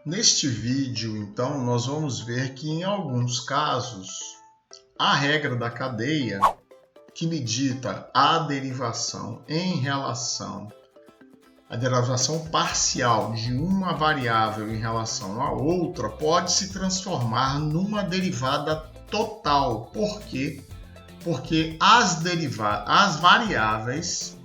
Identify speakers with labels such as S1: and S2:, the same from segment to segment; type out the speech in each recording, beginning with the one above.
S1: Neste vídeo, então, nós vamos ver que em alguns casos, a regra da cadeia, que me dita a derivação a derivação parcial de uma variável em relação à outra, pode se transformar numa derivada total. Por quê? Porque as variáveis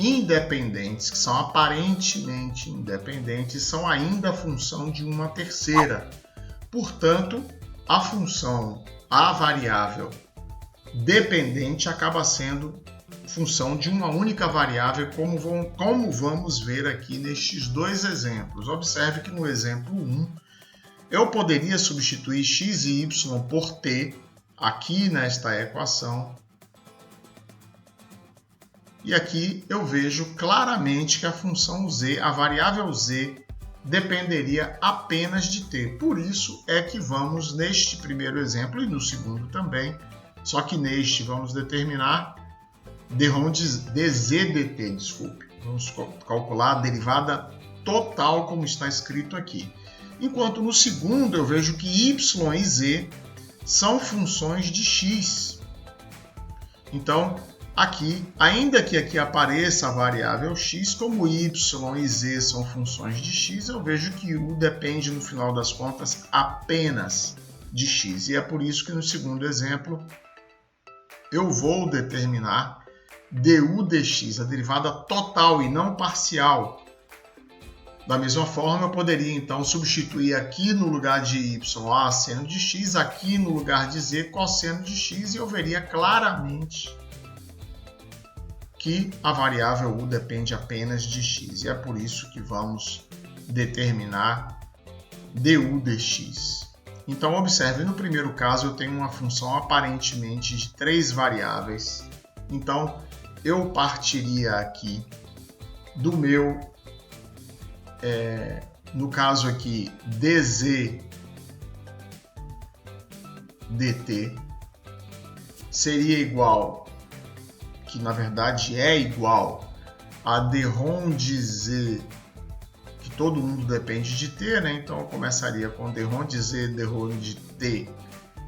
S1: independentes, que são aparentemente independentes, são ainda a função de uma terceira. Portanto, a variável dependente acaba sendo função de uma única variável, como vamos ver aqui nestes dois exemplos. Observe que no exemplo 1, eu poderia substituir x e y por t aqui nesta equação. E aqui eu vejo claramente que a função z, a variável z, dependeria apenas de t. Por isso é que vamos, neste primeiro exemplo e no segundo também, só que neste vamos determinar dz dt, desculpe. Vamos calcular a derivada total como está escrito aqui. Enquanto no segundo eu vejo que y e z são funções de x. Então, aqui, ainda que aqui apareça a variável x, como y e z são funções de x, eu vejo que u depende, no final das contas, apenas de x. E é por isso que no segundo exemplo, eu vou determinar du dx, a derivada total e não parcial. Da mesma forma, eu poderia, então, substituir aqui no lugar de y a seno de x, aqui no lugar de z cosseno de x, e eu veria claramente que a variável u depende apenas de x. E é por isso que vamos determinar du dx. Então, observe, no primeiro caso eu tenho uma função aparentemente de 3 variáveis. Então, eu partiria aqui do meu, no caso aqui, dz dt seria igual, que na verdade é igual a dρ de z, que todo mundo depende de t, né? Então eu começaria com dρ de z, dρ de t,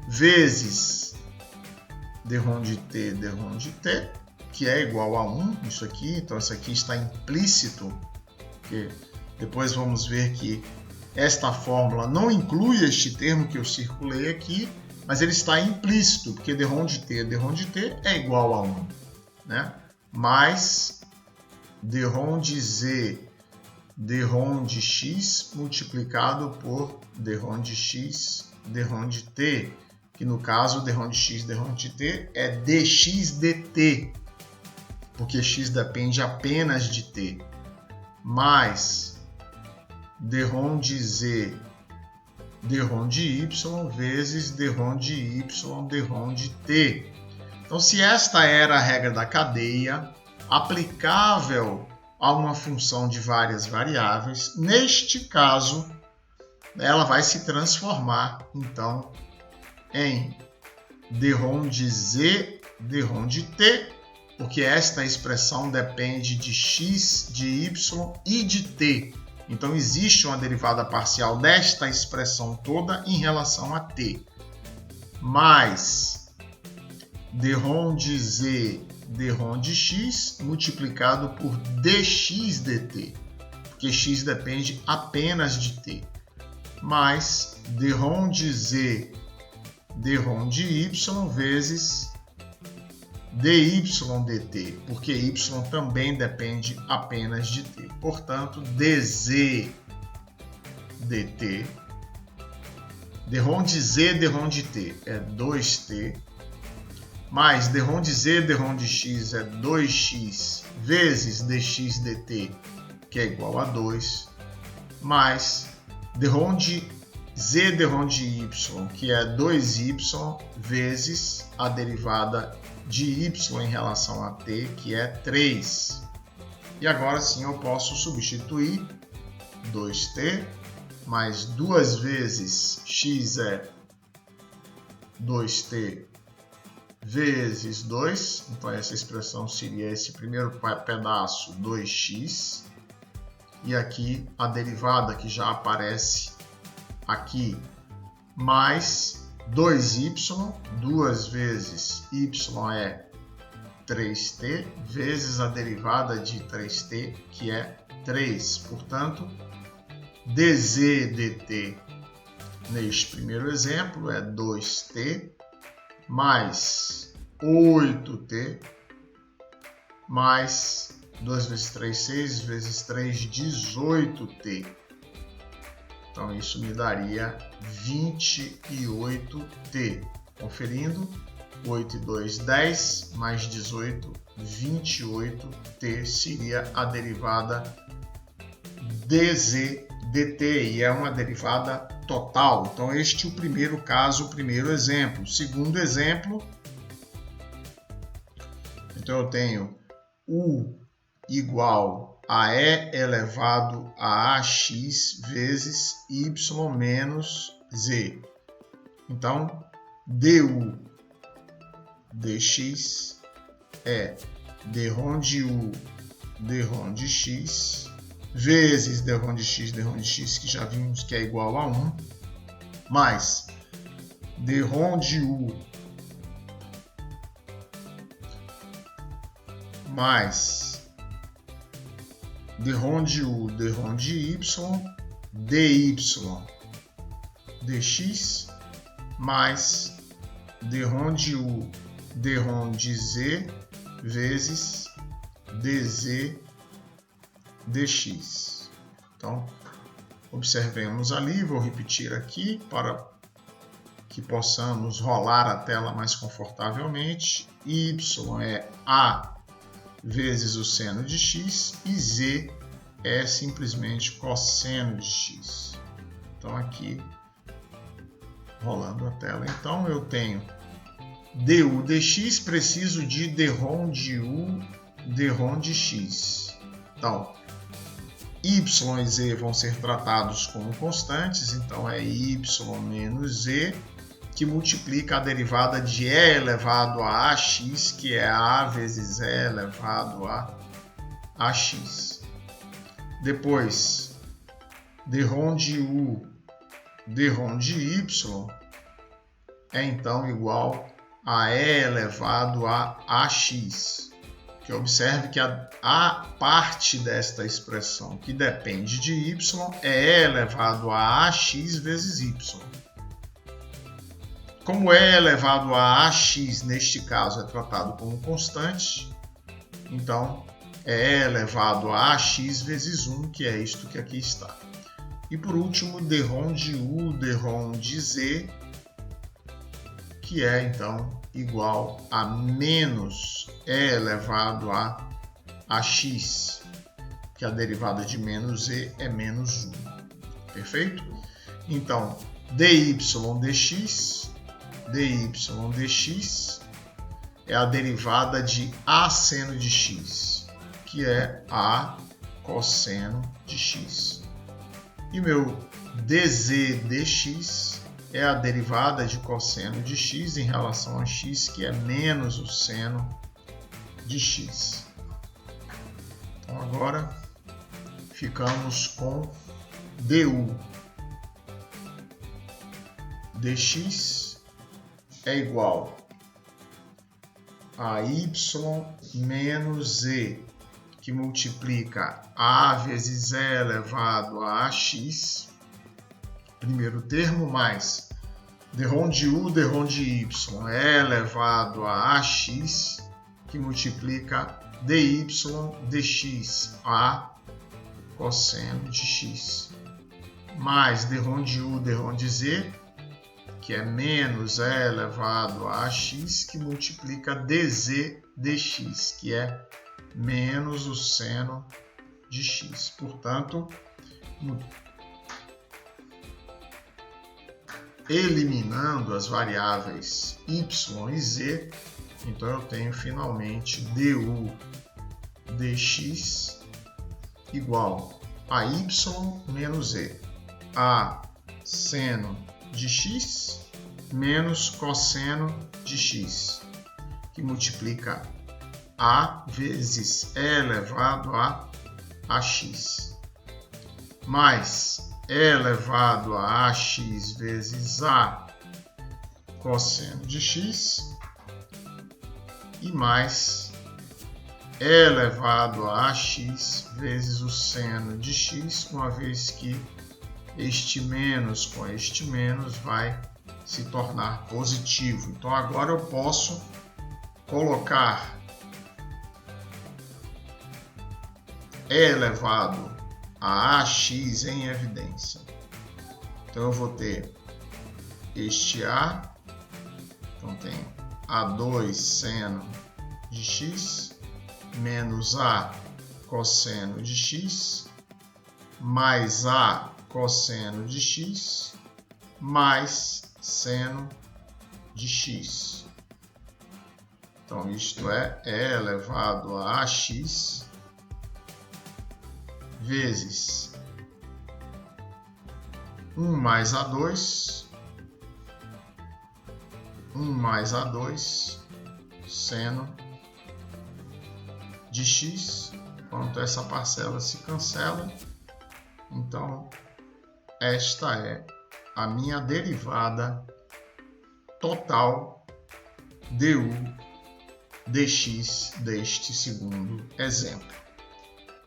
S1: vezes dρ de t, que é igual a 1, isso aqui. Então isso aqui está implícito, porque depois vamos ver que esta fórmula não inclui este termo que eu circulei aqui, mas ele está implícito, porque dρ de t é igual a 1. Né? Mais dρ de z, dρ de x multiplicado por dρ de x, dρ de t, que no caso dρ de x, dρ de t é dx dt, porque x depende apenas de t, mais dρ de z, dρ de y vezes dρ de y, dρ de t. Então, se esta era a regra da cadeia, aplicável a uma função de várias variáveis, neste caso, ela vai se transformar, então, em dρ de z, dρ de t, porque esta expressão depende de x, de y e de t. Então, existe uma derivada parcial desta expressão toda em relação a t, mais dρ de z, dρ de x multiplicado por dx dt, porque x depende apenas de t, mais dρ de z, dρ de y vezes dy dt, porque y também depende apenas de t. Portanto, dz dt, dρ de z, dρ de t é 2t, mais dρ de z, dρ de x é 2x vezes dx dt, que é igual a 2, mais dρ de z, dρ de y, que é 2y vezes a derivada de y em relação a t, que é 3. E agora sim eu posso substituir 2t, mais 2 vezes x é 2t vezes 2, então essa expressão seria esse primeiro pedaço 2x, e aqui a derivada que já aparece aqui mais 2y, 2 vezes y é 3t, vezes a derivada de 3t, que é 3. Portanto, dz dt neste primeiro exemplo é 2t mais 8t mais 2 vezes 3, 6 vezes 3, 18t. Então, isso me daria 28t. Conferindo, 8 e 2, 10, mais 18, 28t seria a derivada dz dt, e é uma derivada total. Então, este é o primeiro caso, o primeiro exemplo. Segundo exemplo, então eu tenho u igual a e elevado a ax vezes y menos z. Então, du dx é drhon de u drhon de x vezes drhon de x, que já vimos que é igual a 1, mais drhon de u mais drhon de u drhon de y dy dx mais drhon de u drhon de z vezes dz dx. Então, observemos ali, vou repetir aqui para que possamos rolar a tela mais confortavelmente. Y é a vezes o seno de x e z é simplesmente cosseno de x. Então, aqui, rolando a tela, então eu tenho du dx, preciso de drhon de u drhon de x. Então, y e z vão ser tratados como constantes, então é y menos z, que multiplica a derivada de e elevado a ax, que é a vezes e elevado a ax. Depois, drhon de u drhon de y é então igual a e elevado a ax. Que observe que a parte desta expressão que depende de y é e elevado a ax vezes y. Como e elevado a ax, neste caso, é tratado como constante, então é e elevado a ax vezes 1, que é isto que aqui está. E por último, drhon de u drhon de z, que é então igual a menos e elevado a ax, que a derivada de menos e é menos 1. Perfeito? Então, dy dx é a derivada de a seno de x, que é a cosseno de x. E meu dz dx é a derivada de cosseno de x em relação a x, que é menos o seno de x. Então, agora ficamos com du dx é igual a y menos z, que multiplica a vezes e elevado a ax, primeiro termo, mais drhon de u drhon de y é elevado a ax, que multiplica dy dx, a cosseno de x, mais drhon de u drhon de z, que é menos e elevado a ax, que multiplica dz dx, que é menos o seno de x. Portanto, eliminando as variáveis y e z, então eu tenho finalmente du dx igual a y menos e, a seno de x menos cosseno de x, que multiplica a vezes e elevado a ax, mais elevado a ax vezes a cosseno de x e mais elevado a ax vezes o seno de x, uma vez que este menos com este menos vai se tornar positivo. Então agora eu posso colocar e elevado a ax em evidência. Então eu vou ter este a, então tem a2 seno de x menos a cosseno de x mais a cosseno de x mais seno de x. Então isto é e elevado a ax vezes 1 mais a2 seno de x. Enquanto essa parcela se cancela, então esta é a minha derivada total du dx deste segundo exemplo.